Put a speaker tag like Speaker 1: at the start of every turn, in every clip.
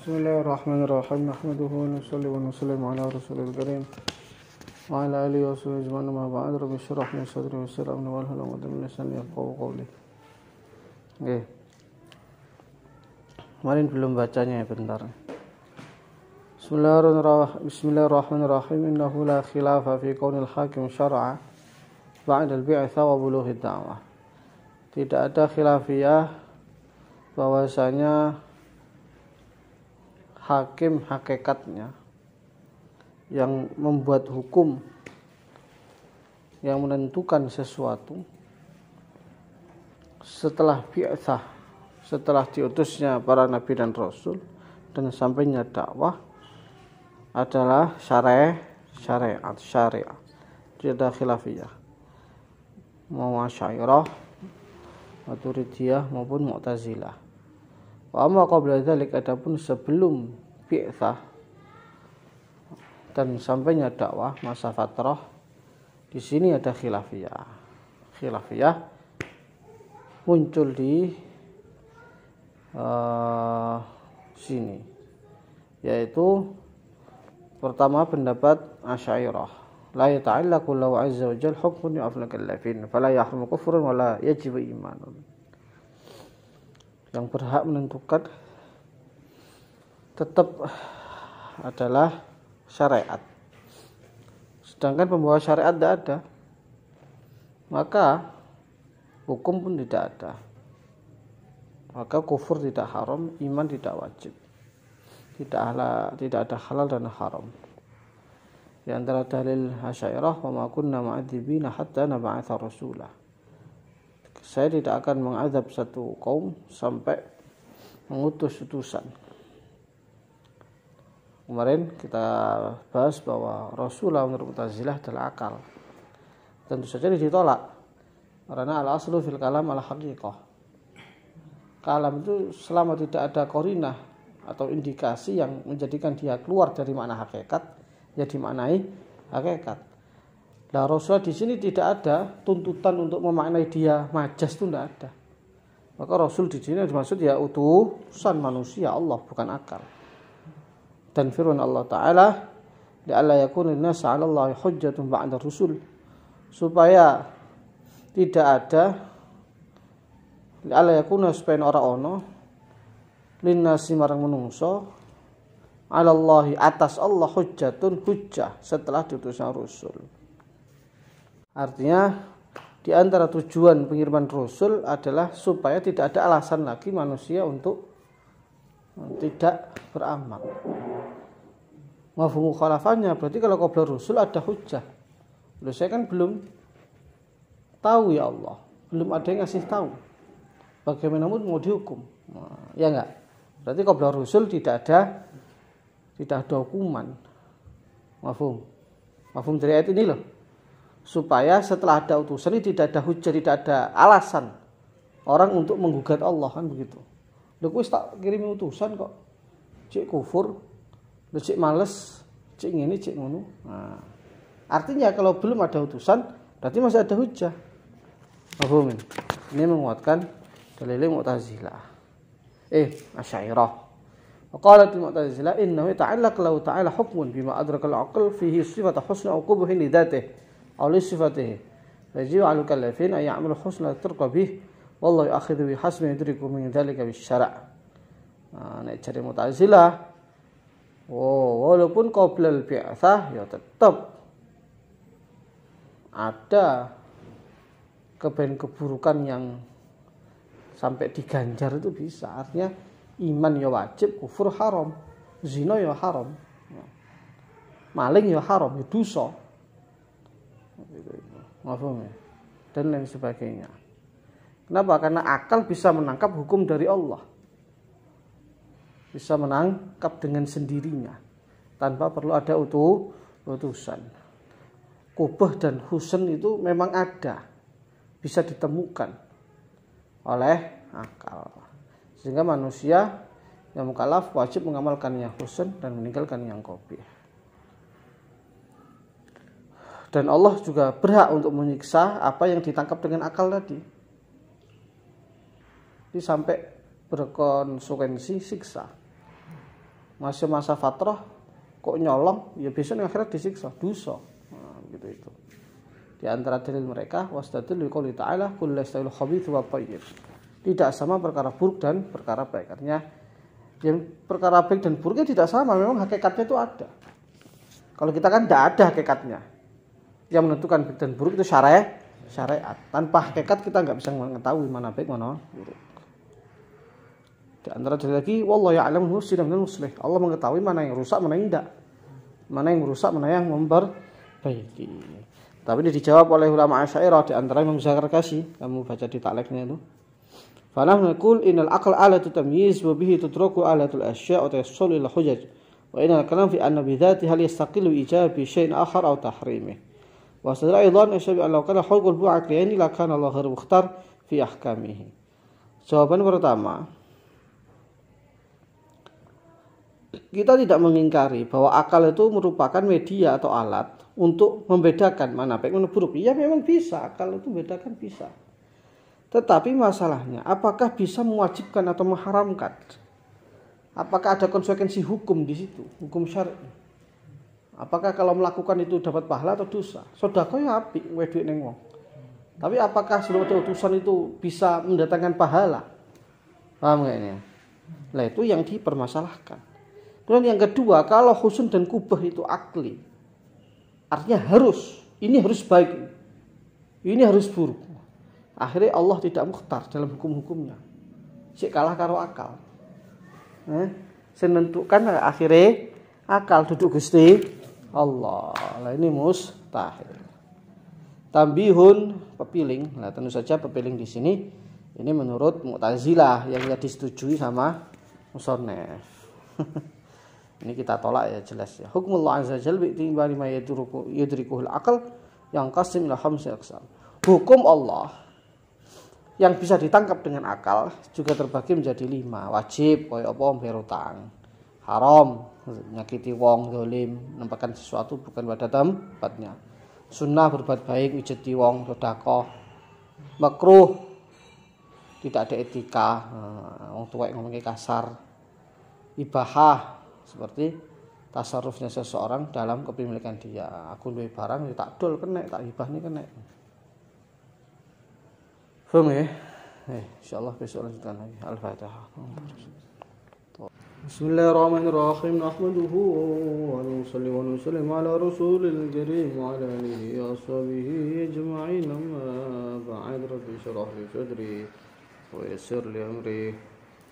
Speaker 1: Bismillahirrahmanirrahim. Nahmaduhu wa nusalli wa nusallim ala rasulil karim wa ala alihi wa sahbihi ajma'in. Ma ba'd. Rabbi shrah li sadri wa yassir amri wahlul 'uqdatam min lisani yafqahu qawli. Nggih. Kemarin belum bacanya ya, bentar. Bismillahirrahmanirrahim. Innahu la khilafa fi kaunil hakim syar'a ba'da al-bi'tsa wa bulughid da'wah. Tidak ada khilafiyah bahwasanya hakim hakikatnya yang membuat hukum, yang menentukan sesuatu setelah bi'tsah, setelah diutusnya para nabi dan rasul dan sampainya dakwah adalah syariat. Tidak ada khilafiyah, mau Asy'ariyah, Maturidiyah maupun Mu'tazilah. Wa amma qabla dzalik, adapun sebelum bi'tsah dan sampainya dakwah, masa fatrah, di sini ada khilafiyah. Khilafiyah muncul di sini, yaitu pertama pendapat Asy'ariyah, la yata'allaqu lahu 'azza wa jalla hukmun yu'aflaqal lafin fala yahrumu kufrun wala yajibu imanun. Yang berhak menentukan tetap adalah syariat. Sedangkan pembawa syariat tidak ada, maka hukum pun tidak ada. Maka kufur tidak haram, iman tidak wajib. Tidak ada halal dan haram. Di antara dalil Asy'ariyah, wa ma kunna mu'adzibina hatta nab'atsa rasulah. Saya tidak akan mengazab satu kaum sampai mengutus utusan. Kemarin kita bahas bahwa Rasulullah menurut Mu'tazilah adalah akal. Tentu saja ditolak, karena al-aslu fil kalam al-haqiqah. Kalam itu selama tidak ada qarinah atau indikasi yang menjadikan dia keluar dari makna hakikat, ya dimaknai hakikat. Nah, Rasulullah di sini tidak ada tuntutan untuk memaknai dia majas, itu tidak ada. Maka Rasul di sini dimaksud ya utusan manusia Allah, bukan akal. Dan firman Allah Ta'ala, la'alla yakuna lin-nasi 'ala Allahi hujjatun ba'da rusul, supaya tidak ada, la'alla yakuna supaya ora ono lin-nasi marang menungso 'ala Allahi atas Allah hujjatun hujjah setelah diutusnya Rasul. Artinya di antara tujuan pengiriman Rasul adalah supaya tidak ada alasan lagi manusia untuk tidak beramal. Mafhum mukhalafahnya berarti kalau qabla Rasul ada hujjah. Loh, saya kan belum tahu ya Allah, belum ada yang ngasih tahu. Bagaimanapun mau dihukum. Nah, ya enggak? Berarti qabla Rasul tidak ada hukuman. Mafhum dari ayat ini loh. Supaya setelah ada utusan ini tidak ada hujah, tidak ada alasan orang untuk menggugat Allah, kan begitu. Lho kowe tak kirim utusan kok cek kufur, lho cek males, cek ngene, cek ngono. Nah, artinya kalau belum ada utusan berarti masih ada hujah. Paham? Ini menguatkan dalil Mu'tazilah. Asy'ariyah. Qalat al-Mu'tazilah innahu ta'allaq lahu ta'ala hukmun bima adraka al-aql fihi sifatu husni au qubhi li dzatihi aw li sifatihi. Fajibu 'ala al-kallafin ay ya'malu husna turqa bih wallahu ya'khudhu bi hasbi yudriku min dzalika bis syara'. Nah, nek jare Mu'tazilah, walaupun qabla al-bi'tsah ya tetap ada keburukan yang sampai diganjar itu bisa. Artinya iman ya wajib, kufur haram, zina ya haram, maling ya haram, ya dosa, dan lain sebagainya. Kenapa? Karena akal bisa menangkap hukum dari Allah, bisa menangkap dengan sendirinya tanpa perlu ada utusan. Qubah dan husn itu memang ada, bisa ditemukan oleh akal. Sehingga manusia yang mukallaf wajib mengamalkan yang husn dan meninggalkan yang qabih. Dan Allah juga berhak untuk menyiksa apa yang ditangkap dengan akal tadi. Jadi sampai berkonsekuensi siksa. masih masa fatrah kok nyolong, ya besok akhirat disiksa, dosa. Nah, gitu itu. Di antara dalil mereka wastadil liqouli ta'ala kullu yastawil khabithu wat thayyib. Tidak sama perkara buruk dan perkara baik. Artinya yang perkara baik dan buruknya tidak sama, memang hakikatnya itu ada. Kalau kita kan tidak ada hakikatnya. Yang menentukan baik dan buruk itu syariat. Tanpa hakikat kita nggak bisa mengetahui mana baik mana buruk. Di antara dalil lagi wallahu ya'lamu mufsida minal muslih. Allah mengetahui mana yang rusak, mana yang tidak. Mana yang merusak, mana yang memperbaiki. Tapi ini dijawab oleh ulama Asy'ariyah, di antara Imam Zakarkasi, kamu baca di takleknya itu. Fa nahnu naqul innal aql alatu tamyiz wa bihi tudraku alatul asya' wa tayassul ila hujaj. Wa innal kalam fi anna bi dhati hal yastaqilu ijabi syai'in akhar aw tahrimih. Wa sadra aidan asyabi an law kana hulqul bu'aqliyaini la kana Allah ghairu mukhtar fi ahkamihi. Jawaban pertama, kita tidak mengingkari bahwa akal itu merupakan media atau alat untuk membedakan mana baik mana buruk. Iya memang bisa, akal itu membedakan bisa. Tetapi masalahnya, apakah bisa mewajibkan atau mengharamkan? Apakah ada konsekuensi hukum di situ, hukum syar'i? Apakah kalau melakukan itu dapat pahala atau dosa? Sedekah ya apik, duwe dhuwit ning wong. Tapi apakah seluruh utusan itu bisa mendatangkan pahala? Paham enggak ini? Nah, itu yang dipermasalahkan. Kemudian yang kedua, kalau husn dan kubah itu akli, artinya ini harus baik, ini harus buruk. Akhirnya Allah tidak mukhtar dalam hukum-hukumnya. Sik kalah karo akal. Senentukan akhirnya akal duduk Gusti Allah. Lah ini mustahil. Tambihun pepiling. Nah, tentu saja pepiling di sini ini menurut Mu'tazilah yang disetujui sama musannaf. Ini kita tolak ya jelas ya. Hukmullah azza jalla bi timbali ma yudrikuhul aql yang qasim ila khamsi aqsam. Hukum Allah yang bisa ditangkap dengan akal juga terbagi menjadi 5. Wajib kaya apa bayar utang. Haram nyakiti wong, zalim, nampakkan sesuatu bukan pada tempatnya. Sunnah berbuat baik, wijeti wong, sedekah. Makruh tidak ada etika, wong tuwek ngomongnya kasar. Ibahah seperti tasarrufnya seseorang dalam kepemilikan dia. Aku duwe barang tak dol kena, tak hibah nih kena. Faham ya? Insyaallah besok lanjutkan lagi. Al-Fatihah. Bismillahirrahmanirrahim. Nahmaduhu wa nusalli wa nusallim ala rasulil karim wa ala alihi wa sahbihi ajma'in. Amma ba'd, rabbi shrah li sadri wa yassir li amri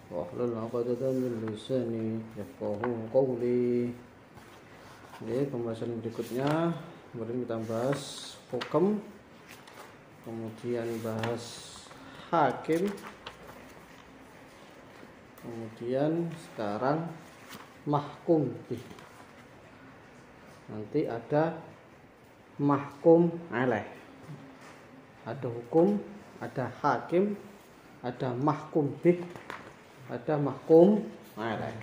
Speaker 1: wahlul 'uqdatam min lisani yafqahu qawli. Ini pembahasan berikutnya, kemudian kita bahas hukum, kemudian bahas hakim, kemudian sekarang mahkum bih. Nanti ada mahkum alaih. Ada hukum, ada hakim, ada mahkum bih, ada mahkum alaih.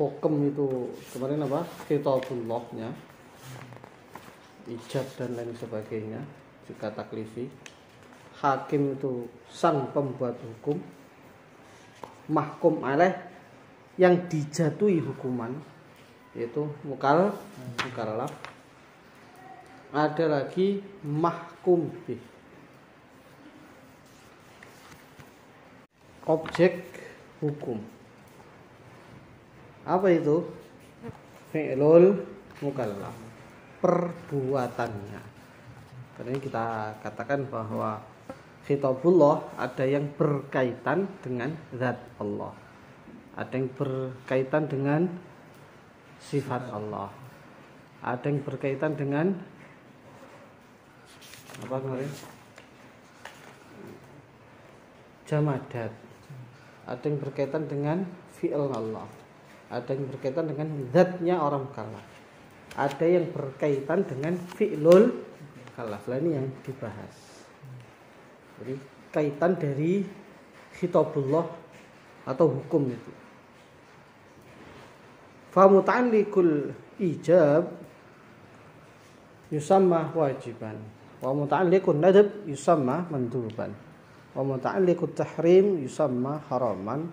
Speaker 1: Hukum itu kemarin apa? Khitabullahnya, ijab dan lain sebagainya, juga taklifi. Hakim itu sang pembuat hukum. Mahkum alaih yang dijatuhi hukuman, yaitu mukallaf. Ada lagi mahkum bih, objek hukum. Apa itu? Fi'lul mukallaf, perbuatannya. Karena ini kita katakan bahwa khitabullah ada yang berkaitan dengan zat Allah, ada yang berkaitan dengan sifat Allah, ada yang berkaitan dengan apa kemarin? Jamadat. Ada yang berkaitan dengan fi'il Allah, ada yang berkaitan dengan zatnya orang mukallaf, ada yang berkaitan dengan fi'lul mukallaf. Ini yang dibahas. Jadi kaitan dari khitabullah atau hukum itu. Fa muta'alliqul ijab yusamma wajiban, wa muta'alliqun nadab yusamma manduban, wa muta'alliqut tahrim yusamma haraman,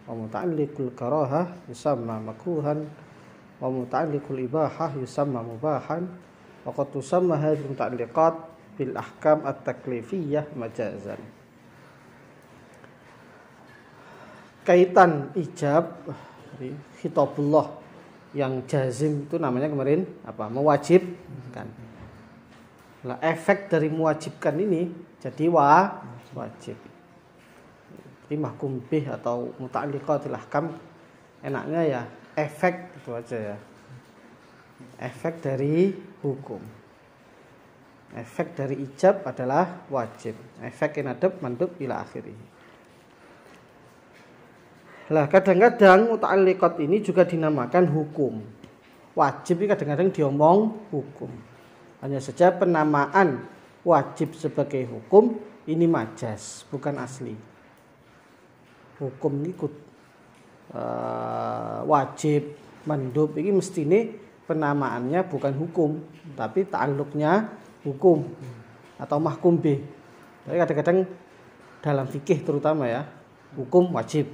Speaker 1: wa muta'alliqul karahah yusamma makruhan wa muta'alliqul ibahah yusamma mubahan wa qad tusamma hadhihi muta'alliqat bil ahkam at-taklifiyah majazan. Kaitan ijab khitabullah yang jazim itu namanya kemarin apa? Mewajibkan. Nah, efek dari mewajibkan ini jadi wajib. Jadi mahkum bih atau muta'alliqatil ahkam enaknya ya efek itu aja ya. Efek dari hukum. Efek dari ijab adalah wajib. Efek inadab mandub ila akhirih. Lah kadang-kadang muta'alliqat ini juga dinamakan hukum. Wajib ini kadang-kadang diomong hukum. Hanya saja penamaan wajib sebagai hukum ini majas, bukan asli. Hukum ikut wajib, mandub ini mestine penamaannya bukan hukum, tapi ta'alluqnya hukum atau mahkum bih. Tapi kadang-kadang dalam fikih terutama ya, hukum wajib,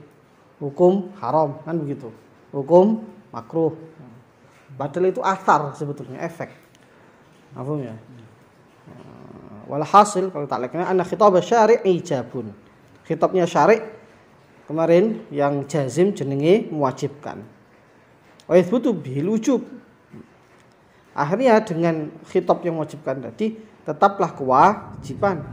Speaker 1: hukum haram kan begitu, hukum makruh. Padahal itu athar sebetulnya, efek. Apa ya? Walhasil kalau takleknya anna khitab syari' ijabun. Khitabnya syari' kemarin yang jazim jenenge mewajibkan. Wa yathbutu bil wujub. Akhirnya dengan khitab yang mewajibkan tadi tetaplah kewajiban.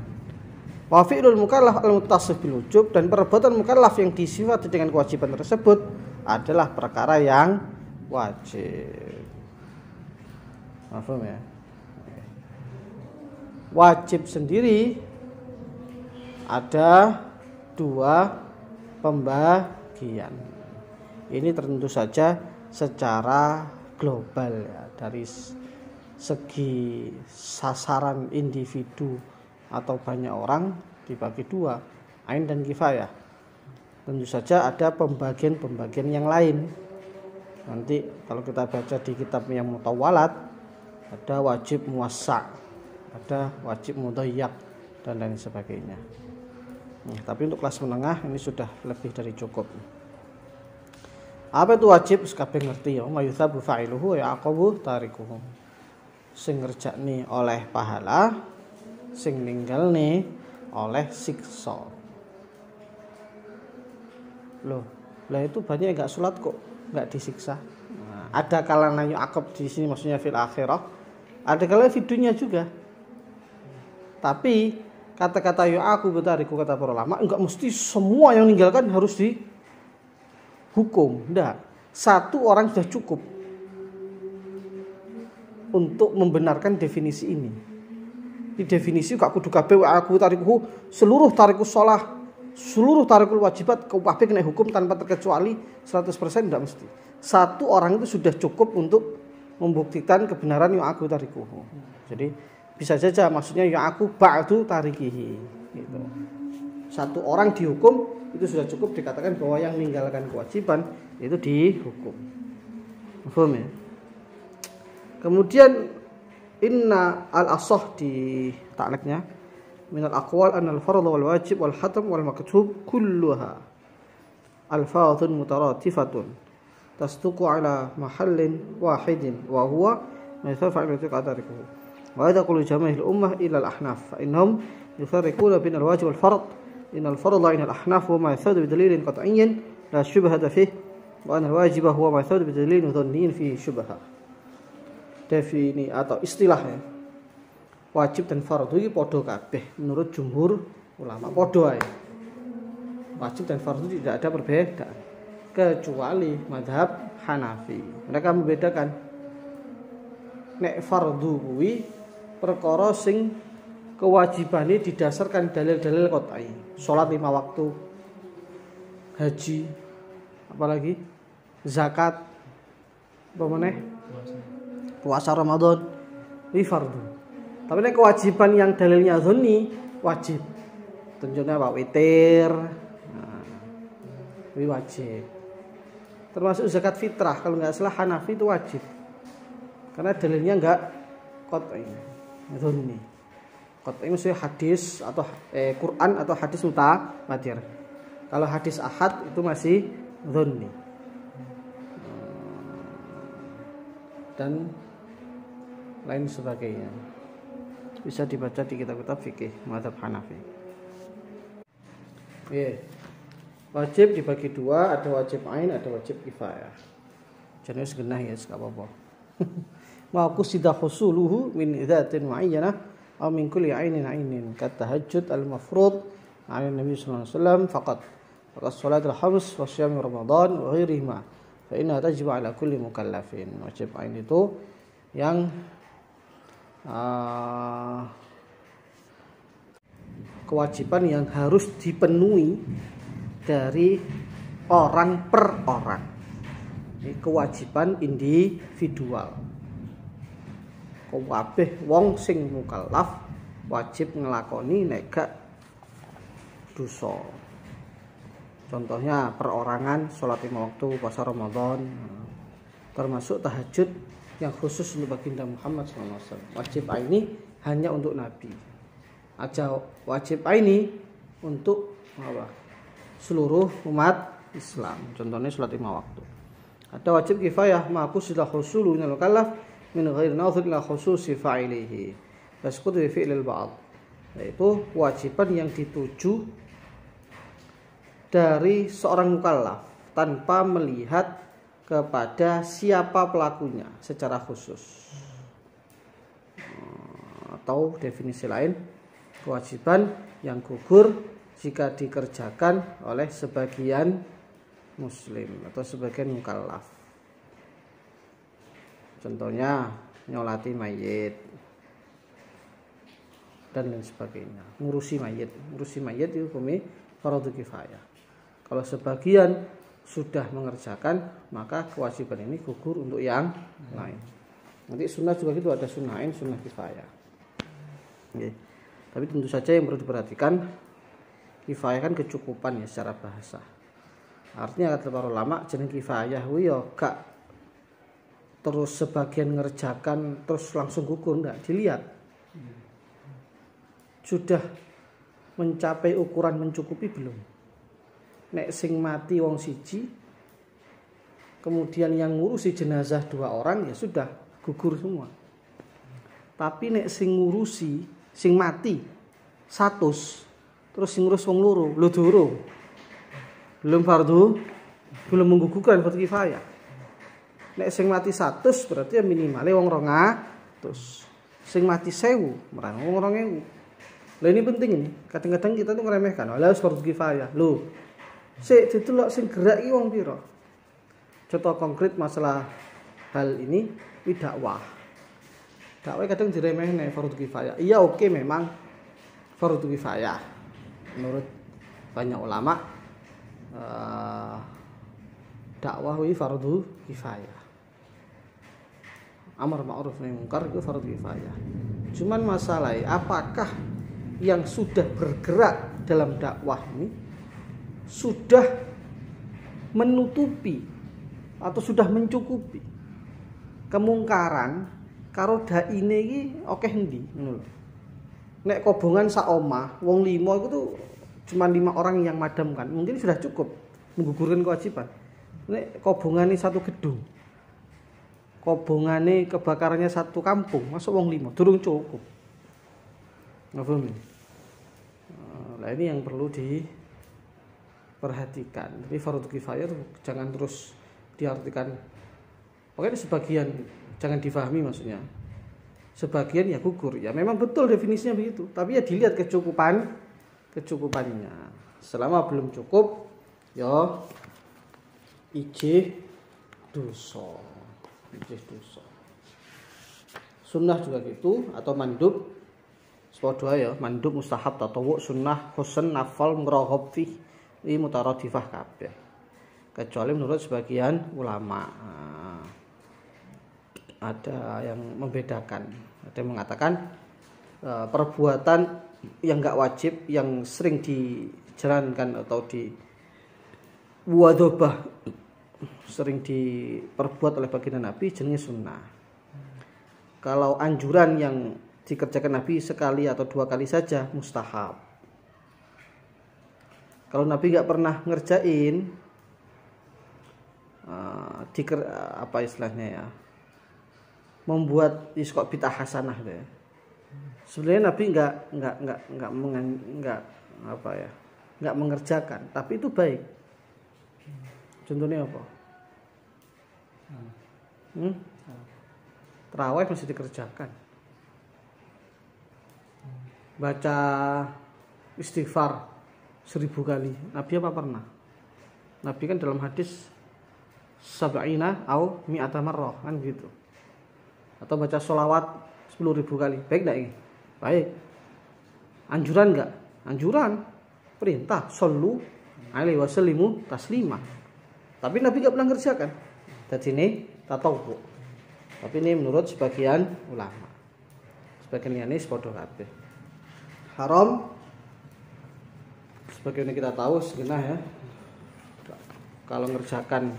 Speaker 1: Wa fi'lul mukallaf al-muttasif bil wujub, dan perbuatan mukallaf yang disifati dengan kewajiban tersebut adalah perkara yang wajib. Paham ya? Wajib sendiri ada dua pembagian. Ini tentu saja secara global ya, dari segi sasaran individu atau banyak orang dibagi dua, ain dan kifayah. Tentu saja ada pembagian-pembagian yang lain. Nanti kalau kita baca di kitab yang mutawalat ada wajib muwassa', ada wajib mudayyak dan lain sebagainya. Tapi untuk kelas menengah ini sudah lebih dari cukup. Apa itu wajib? Kabeh ngerti ya, mayutsabu fa'iluhu ya aqabu tarikuhu. Sing ngerjakne oleh pahala, sing ninggalne oleh siksa. Loh, lah itu banyak enggak salat kok enggak disiksa. Nah, ada kalanya yu'aqab di sini maksudnya fil akhirah. Ada kalanya di dunia juga. Tapi kata-kata yu'aqu bitariku kata para ulama enggak mesti semua yang meninggalkan harus dihukum. Enggak. Satu orang sudah cukup untuk membenarkan definisi ini. Di definisi gak kudu kabeh yu'aqu bitariku seluruh tarikus shalah, seluruh tarikul wajibat kabeh kena hukum tanpa terkecuali 100% enggak mesti. Satu orang itu sudah cukup untuk membuktikan kebenaran yu'aqu tarikuhu. Jadi bisa saja maksudnya yu'aqu ba'du tarikihi gitu. Satu orang dihukum itu sudah cukup dikatakan bahwa yang meninggalkan kewajiban itu dihukum. Paham ya? Kemudian inna al-asah di ta'liqnya min al-aqwal anna al-fardh wal wajib wal hatam wal maktub kulluha alfadhun mutaratifatun tasduqu ala mahallin wahidin wa huwa ma yafa'alu tarikuhu. Wa hadha kullu jamaahil ummah ila al-ahnaf fa innahum yufarriquna bain al-wajib wal fard. Innal fardha ila al-ahnaf huwa ma yathbutu bi dalilin qat'iyyin la shubhata fihi wa anna al-wajib huwa ma yathbutu bi dalilin dhanniyin fihi shubhah. Defini atau istilahnya wajib dan fardhu iki padha kabeh menurut jumhur ulama, padha ae. Wajib dan fardhu tidak ada perbedaan kecuali mazhab Hanafi. Mereka membedakan nek fardhu kuwi perkara sing kewajibane didasarkan dalil-dalil qat'i. Salat 5 waktu, haji, apalagi zakat, apa meneh? Puasa Ramadan, ini fardhu. Tapi nek kewajiban yang dalilnya dzanni wajib. Tentunya apa? Witir. Nah, ini wajib. Termasuk zakat fitrah, kalau nggak salah Hanafi itu wajib. Karena dalilnya enggak qat'i. Dzanni. Qat'i maksudnya hadis atau Quran atau hadis mutawatir. Kalau hadis ahad itu masih dzanni. Dan lain sebagainya. Bisa dibaca di kitab-kitab fikih mazhab Hanafi. Wajib dibagi dua, ada wajib ain, ada wajib kifayah. Jadi segenah ya, enggak apa-apa. Ma qusida husuluhu min dzatin muayyanah aw min kulli ainin kat tahajjud al-mafrud 'ala Nabi sallallahu alaihi wasallam faqat salat al-khams wa shiyam Ramadan wa ghairihima fa inna tajibu 'ala kulli mukallafin. Wajib ain itu yang kewajiban yang harus dipenuhi dari orang per orang. Ini kewajiban individual. Kabeh wong sing mukallaf wajib ngelakoni nek gak dosa. Contohnya perorangan, sholat 5 waktu, puasa Ramadan, termasuk tahajud yang khusus untuk baginda Muhammad SAW. Wajib ini hanya untuk Nabi. Aja wajib ini untuk seluruh umat Islam. Contohnya sholat 5 waktu. Ada wajib kifayah ma'aku sudah khusulu minal mukallaf min ghairi nadhir ila khususi fa'ilihi. Tasqutu bi fi'lil ba'd. Yaitu kewajiban yang dituju dari seorang mukallaf tanpa melihat kepada siapa pelakunya secara khusus. Atau definisi lain, kewajiban yang gugur jika dikerjakan oleh sebagian muslim atau sebagian mukallaf. Contohnya nyolati mayit dan lain sebagainya. Ngurusi mayit itu hukumnya fardhu kifayah. Kalau sebagian sudah mengerjakan, maka kewajiban ini gugur untuk yang lain. Nanti sunnah juga gitu, ada sunnah ain, sunnah kifayah. Oke. Tapi tentu saja yang perlu diperhatikan, kifayah kan kecukupan ya secara bahasa. Artinya kata para ulama, jeneng kifayah kuwi ya gak terus sebagian ngerjakan terus langsung gugur, enggak, dilihat. Sudah mencapai ukuran mencukupi belum? Nek sing mati wong siji, kemudian yang ngurusi jenazah 2 orang, ya sudah gugur semua. Tapi nek sing ngurusi sing mati 100, terus sing ngurus wong loro, lho durung. Belum fardu, belum menggugurkan fardhu kifayah. Nek sing mati 100 berarti ya minimale wong 200. Sing mati 1000, merang wong 2000. Lah ini penting ini. Kadang-kadang kita tuh ngeremehkan, "Lah fardhu kifayah." Lho, sik didelok sing gerak iki wong pira? Contoh konkret masalah hal ini dakwah. Dakwah kadang diremehne fardhu kifayah. Iya oke memang fardhu kifayah. Menurut banyak ulama dakwah ini fardhu kifayah. Amar ma'ruf nahi munkar itu fardhu kifayah. Cuman masalahnya apakah yang sudah bergerak dalam dakwah ini sudah menutupi atau sudah mencukupi kemungkaran karo daine iki akeh endi ngono lho. Nek kobongan sak omah wong 5 itu tuh cuma 5 orang yang madamkan, mungkin sudah cukup menggugurkan kewajiban. Nek kobongane satu gedung, kobongane kebakarannya satu kampung, masuk wong 5 durung cukup. Ngapun ini? Nah, ini yang perlu diperhatikan. Jadi fardhu kifayah itu jangan terus diartikan pokoknya sebagian, jangan difahami maksudnya. Sebagian ya gugur. Ya memang betul definisinya begitu, tapi ya dilihat kecukupannya. Selama belum cukup, ya ijih dosa. Sunnah juga gitu atau mandub. Sepadha ya, mandub mustahab tatawwu sunnah husn nafal ngrahab fi ini mutaradifah kabeh. Kecuali menurut sebagian ulama. Ada yang membedakan. Ada yang mengatakan perbuatan yang enggak wajib yang sering dijalankan atau diwadobah sering diperbuat oleh baginda Nabi jenenge sunnah. Kalau anjuran yang dikerjakan Nabi sekali atau 2 kali saja mustahab. Kalau Nabi nggak pernah ngerjain apa istilahnya ya, membuat kok bid'ah hasanah gitu ya. Sebenarnya Nabi nggak mengerjakan, tapi itu baik. Contohnya apa? Tarawih masih dikerjakan. Baca istighfar 1000 kali. Nabi apa pernah? Nabi kan dalam hadis sab'ina au mi'ata marrah kan gitu. Atau baca sholawat 10.000 kali. Baik enggak ini? Baik. Anjuran enggak? Anjuran. Perintah sallu alaihi wasallimu taslima. Tapi Nabi enggak pernah ngerjakan. Jadi ini tatawwu. Tapi ini menurut sebagian ulama. Sebagian ini sepodo kabeh. Haram sebagaimana kita tahu segenah ya. Kalau ngerjakan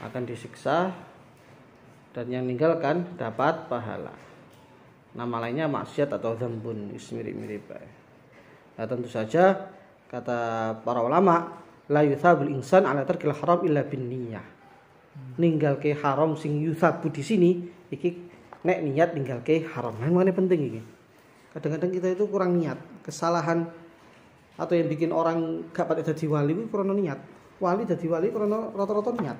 Speaker 1: akan disiksa dan yang meninggalkan dapat pahala. Nama lainnya maksiat atau dzambun, mirip-mirip. Nah, tentu saja kata para ulama, la yutsabul insan ala tarkil haram illa bin niyyah. Ninggalke haram sing yutsabu di sini iki nek niat ninggalke haram. Nah, ini penting iki. Kadang-kadang kita itu kurang niat, kesalahan atau yang bikin orang gak pada jadi wali itu karena niat. Wali jadi wali karena rata-rata niat.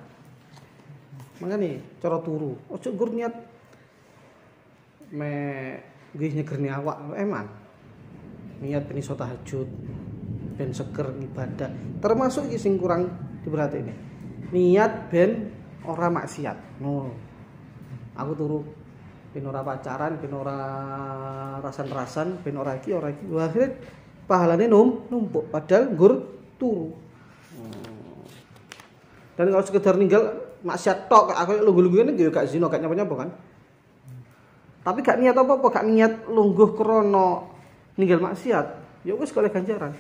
Speaker 1: Makanya cara turu, ojo gur niat me nggih nyegerni awak eman. Niat ben iso tahajud, ben seger ibadah. Termasuk iki sing kurang diperhatikne. Niat ben ora maksiat. No. Aku turu ben ora pacaran, ben ora rasan-rasan, ben ora iki. Akhirnya pahalane numpuk padahal nggur turu. Dan kalau sekedar ninggal maksiat tok aku lungguh-lungguh ngene ya gak zina, gak nyapa-nyapa kan. Tapi gak niat apa-apa, gak niat lungguh krana ninggal maksiat, ya wis golek ganjaran.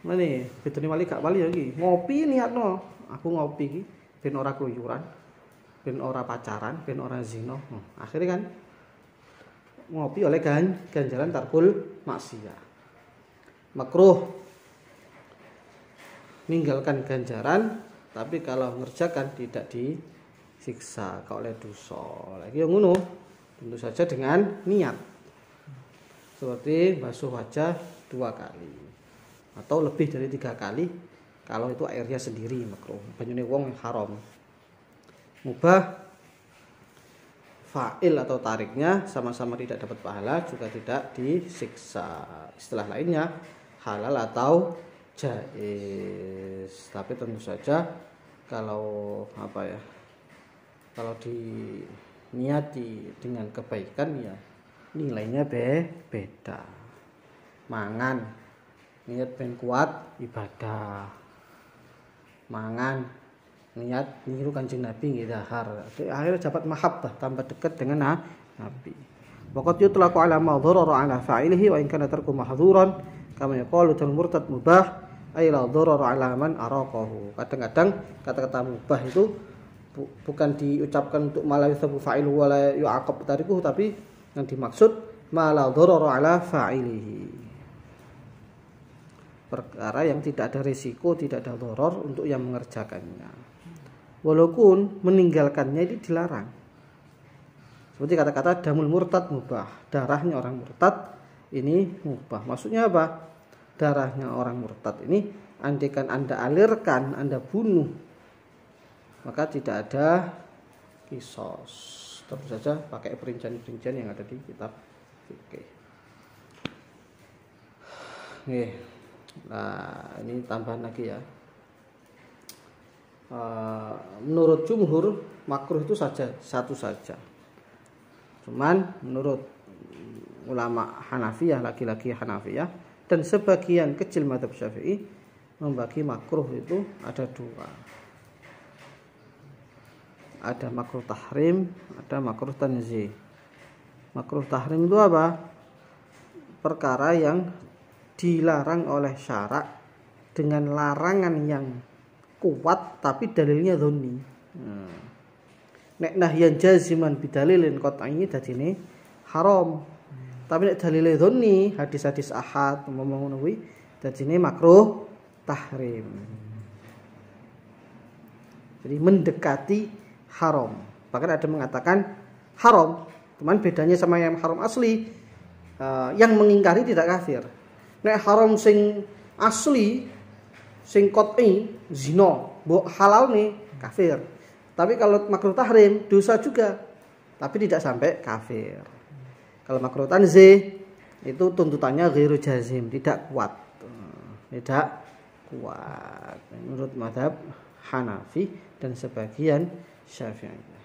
Speaker 1: Mane bedone wali gak wali ya iki. Ngopi niatno, aku ngopi iki ben ora keluyuran, ben ora pacaran, ben ora zina. Akhirnya kan ngopi oleh ganjaran tarkul maksiat. Makruh ninggalkan ganjaran, tapi kalau mengerjakan tidak disiksa kau oleh dosa. Lagi yang ngono, tentu saja dengan niat. Seperti basuh wajah 2 kali atau lebih dari 3 kali kalau itu airnya sendiri makruh. Banyune wong haram. Mubah fa'il atau tariknya sama-sama tidak dapat pahala, juga tidak disiksa. Istilah lainnya halal atau jaiz. Tapi tentu saja kalau kalau diniati dengan kebaikan ya nilainya beda. Mangan niat ben kuat ibadah. Mangan niat niru Kanjeng Nabi nggih dahar. Akhirnya dapat mahabbah, tambah dekat dengan Nabi. Waqat yutlaqu ala ma dharara ala fa'ilihi wa in kana tarku mahdhuran kama yaqulu al murtad mubah ay la dharara ala man araqahu. Kadang-kadang kata-kata mubah itu bukan diucapkan untuk malah yusabu fa'ilu wa la yu'aqab tarikuhu, tapi yang dimaksud ma la dharara ala fa'ilihi. Perkara yang tidak ada risiko, tidak ada dharar untuk yang mengerjakannya. Walaupun meninggalkannya itu dilarang. Seperti kata-kata damul murtad mubah, darahnya orang murtad ini mubah. Maksudnya apa? Darahnya orang murtad ini andaikan Anda alirkan, Anda bunuh, maka tidak ada kisos. Tentu saja pakai perincian-perincian yang ada di kitab fikih. Nah, ini tambahan lagi ya. Menurut jumhur makruh itu satu saja. Cuman menurut ulama Hanafiyah, laki-laki Hanafiyah dan sebagian kecil mazhab Syafi'i membagi makruh itu ada 2. Ada makruh tahrim, ada makruh tanzih. Makruh tahrim itu apa? Perkara yang dilarang oleh syarak dengan larangan yang kuat tapi dalilnya dzanni. Nek nahyan jaziman bidalilin qat'i dadine haram. Tapi nek dalile dzanni, hadis-hadis ahad ngomong ngono kuwi dadine makruh tahrim. Jadi mendekati haram. Bahkan ada mengatakan haram, cuman bedanya sama yang haram asli, yang mengingkari tidak kafir. Nek haram sing asli, sing qat'i zina, mbok halal nih kafir. Tapi kalau makruh tahrim dosa juga, tapi tidak sampai kafir. Kalau makruh tanzih itu tuntutannya ghairu jazim, tidak kuat. Tidak kuat menurut mazhab Hanafi dan sebagian Syafi'i.